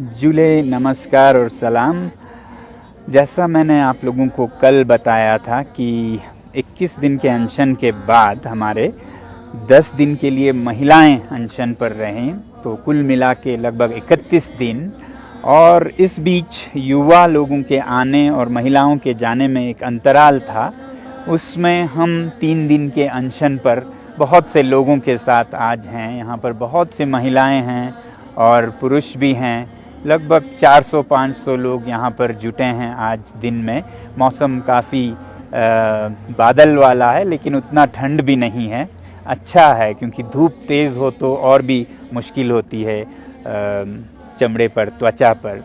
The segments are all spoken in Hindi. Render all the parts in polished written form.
जुले नमस्कार और सलाम। जैसा मैंने आप लोगों को कल बताया था कि 21 दिन के अनशन के बाद हमारे 10 दिन के लिए महिलाएं अनशन पर रहें, तो कुल मिला के लगभग 31 दिन। और इस बीच युवा लोगों के आने और महिलाओं के जाने में एक अंतराल था। उसमें हम 3 दिन के अनशन पर बहुत से लोगों के साथ आज हैं। यहाँ पर बहुत से महिलाएं हैं और पुरुष भी हैं। लगभग 400-500 लोग यहाँ पर जुटे हैं आज दिन में। मौसम काफ़ी बादल वाला है, लेकिन उतना ठंड भी नहीं है। अच्छा है, क्योंकि धूप तेज़ हो तो और भी मुश्किल होती है चमड़े पर, त्वचा पर।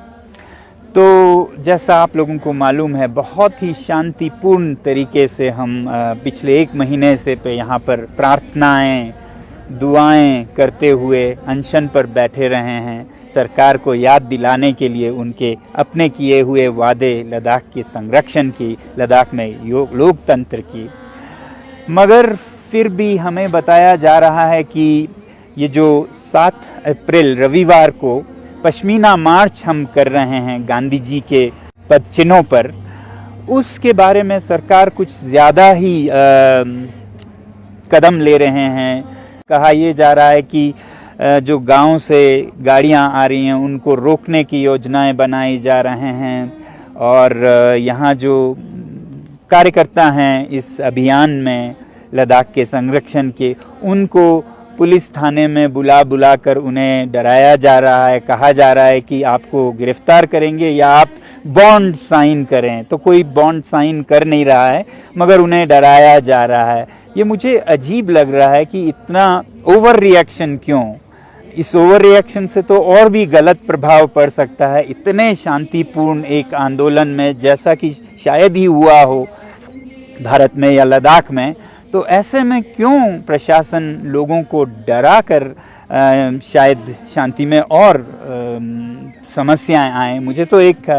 तो जैसा आप लोगों को मालूम है, बहुत ही शांतिपूर्ण तरीके से हम पिछले 1 महीने से यहाँ पर प्रार्थनाएं, दुआएं करते हुए अनशन पर बैठे रहे हैं, सरकार को याद दिलाने के लिए उनके अपने किए हुए वादे, लद्दाख के संरक्षण की, लद्दाख में लोकतंत्र की। मगर फिर भी हमें बताया जा रहा है कि ये जो 7 अप्रैल रविवार को पश्मीना मार्च हम कर रहे हैं गांधी जी के पदचिन्हों पर, उसके बारे में सरकार कुछ ज़्यादा ही कदम ले रहे हैं। कहा यह जा रहा है कि जो गांव से गाड़ियां आ रही हैं उनको रोकने की योजनाएं बनाई जा रहे हैं, और यहाँ जो कार्यकर्ता हैं इस अभियान में लद्दाख के संरक्षण के, उनको पुलिस थाने में बुला कर उन्हें डराया जा रहा है। कहा जा रहा है कि आपको गिरफ्तार करेंगे या आप बॉन्ड साइन करें। तो कोई बॉन्ड साइन कर नहीं रहा है, मगर उन्हें डराया जा रहा है। ये मुझे अजीब लग रहा है कि इतना ओवर रिएक्शन क्यों। इस ओवर रिएक्शन से तो और भी गलत प्रभाव पड़ सकता है इतने शांतिपूर्ण एक आंदोलन में, जैसा कि शायद ही हुआ हो भारत में या लद्दाख में। तो ऐसे में क्यों प्रशासन लोगों को डरा कर शायद शांति में और समस्याएं आए। मुझे तो एक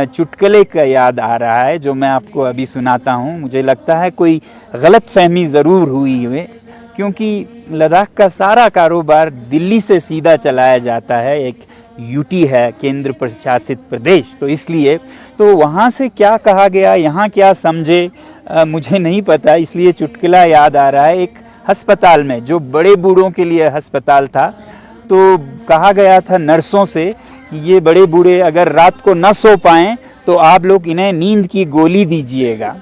चुटकुले का याद आ रहा है जो मैं आपको अभी सुनाता हूँ। मुझे लगता है कोई गलतफहमी ज़रूर हुई है, क्योंकि लद्दाख का सारा कारोबार दिल्ली से सीधा चलाया जाता है। एक यूटी है, केंद्र प्रशासित प्रदेश, तो इसलिए तो वहाँ से क्या कहा गया, यहाँ क्या समझे, मुझे नहीं पता। इसलिए चुटकुला याद आ रहा है। एक अस्पताल में, जो बड़े बूढ़ों के लिए अस्पताल था, तो कहा गया था नर्सों से कि ये बड़े बूढ़े अगर रात को न सो पाएँ तो आप लोग इन्हें नींद की गोली दीजिएगा।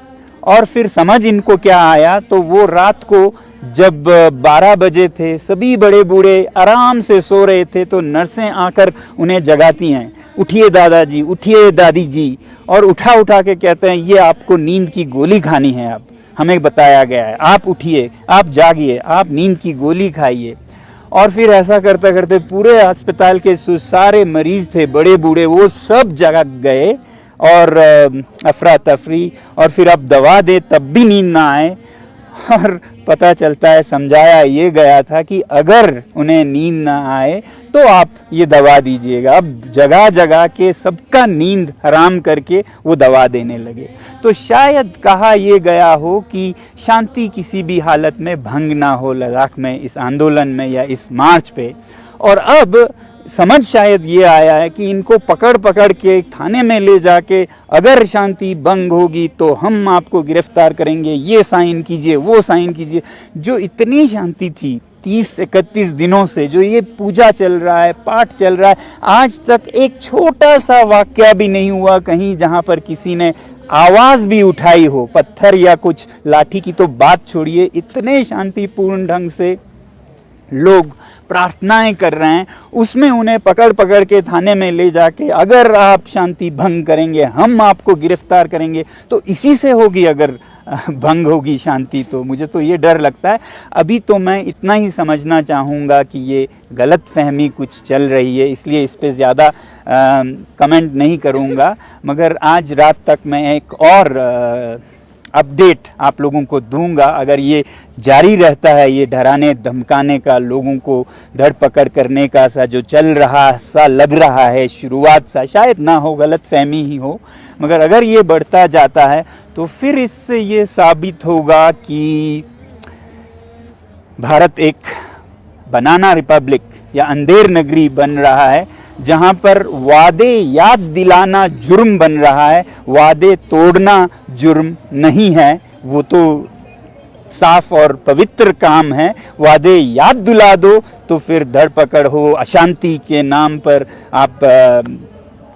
और फिर समझ इनको क्या आया, तो वो रात को जब 12 बजे थे, सभी बड़े बूढ़े आराम से सो रहे थे, तो नर्सें आकर उन्हें जगाती हैं, उठिए दादाजी, उठिए दादी जी, और उठा के कहते हैं ये आपको नींद की गोली खानी है। अब हमें बताया गया है, आप उठिए, आप जागिए, आप नींद की गोली खाइए। और फिर ऐसा करते करते पूरे अस्पताल के सारे मरीज थे बड़े बूढ़े, वो सब जग गए और अफरा तफरी, और फिर अब दवा दे तब भी नींद ना आए। और पता चलता है, समझाया ये गया था कि अगर उन्हें नींद ना आए तो आप ये दवा दीजिएगा। अब जगह जगह के सबका नींद हराम करके वो दवा देने लगे। तो शायद कहा यह गया हो कि शांति किसी भी हालत में भंग ना हो लद्दाख में, इस आंदोलन में या इस मार्च पे। और अब समझ शायद ये आया है कि इनको पकड़ के थाने में ले जाके, अगर शांति भंग होगी तो हम आपको गिरफ्तार करेंगे, ये साइन कीजिए, वो साइन कीजिए। जो इतनी शांति थी 30-31 दिनों से, जो ये पूजा चल रहा है, पाठ चल रहा है, आज तक एक छोटा सा वाकया भी नहीं हुआ कहीं जहाँ पर किसी ने आवाज़ भी उठाई हो, पत्थर या कुछ लाठी की तो बात छोड़िए। इतने शांतिपूर्ण ढंग से लोग प्रार्थनाएं कर रहे हैं, उसमें उन्हें पकड़ के थाने में ले जाके, अगर आप शांति भंग करेंगे हम आपको गिरफ्तार करेंगे। तो इसी से होगी अगर भंग होगी शांति, तो मुझे तो ये डर लगता है। अभी तो मैं इतना ही समझना चाहूँगा कि ये गलत फहमी कुछ चल रही है, इसलिए इस पर ज़्यादा कमेंट नहीं करूँगा। मगर आज रात तक मैं एक और अपडेट आप लोगों को दूंगा। अगर ये जारी रहता है, ये डराने धमकाने का, लोगों को धरपकड़ करने का सा जो चल रहा सा लग रहा है, शुरुआत सा, शायद ना हो, गलत फहमी ही हो, मगर अगर ये बढ़ता जाता है तो फिर इससे ये साबित होगा कि भारत एक बनाना रिपब्लिक या अंधेर नगरी बन रहा है, जहां पर वादे याद दिलाना जुर्म बन रहा है, वादे तोड़ना जुर्म नहीं है, वो तो साफ और पवित्र काम है। वादे याद दिला दो तो फिर धरपकड़ हो, अशांति के नाम पर आप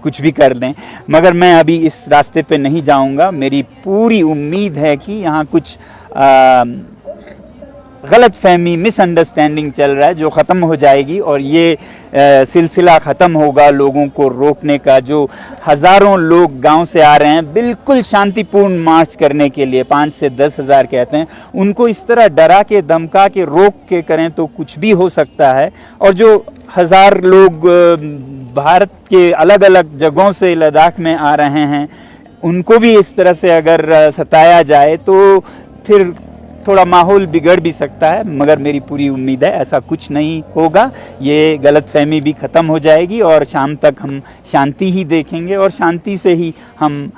कुछ भी कर दें। मगर मैं अभी इस रास्ते पे नहीं जाऊंगा। मेरी पूरी उम्मीद है कि यहाँ कुछ गलत फहमी, मिसअंडरस्टैंडिंग चल रहा है जो ख़त्म हो जाएगी और ये सिलसिला ख़त्म होगा लोगों को रोकने का। जो हज़ारों लोग गांव से आ रहे हैं बिल्कुल शांतिपूर्ण मार्च करने के लिए, 5 से 10 हज़ार कहते हैं, उनको इस तरह डरा के, धमका के, रोक के करें तो कुछ भी हो सकता है। और जो 1000 लोग भारत के अलग अलग जगहों से लद्दाख में आ रहे हैं, उनको भी इस तरह से अगर सताया जाए तो फिर थोड़ा माहौल बिगड़ भी सकता है। मगर मेरी पूरी उम्मीद है ऐसा कुछ नहीं होगा, ये गलतफहमी भी ख़त्म हो जाएगी और शाम तक हम शांति ही देखेंगे और शांति से ही हम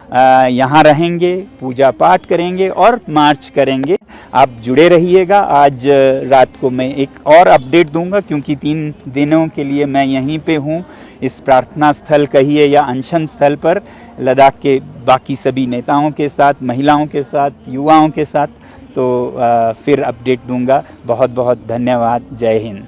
यहाँ रहेंगे, पूजा पाठ करेंगे और मार्च करेंगे। आप जुड़े रहिएगा। आज रात को मैं एक और अपडेट दूंगा क्योंकि 3 दिनों के लिए मैं यहीं पे हूँ, इस प्रार्थना स्थल कहिए या अनशन स्थल पर, लद्दाख के बाकी सभी नेताओं के साथ, महिलाओं के साथ, युवाओं के साथ। तो फिर अपडेट दूंगा। बहुत बहुत धन्यवाद। जय हिंद।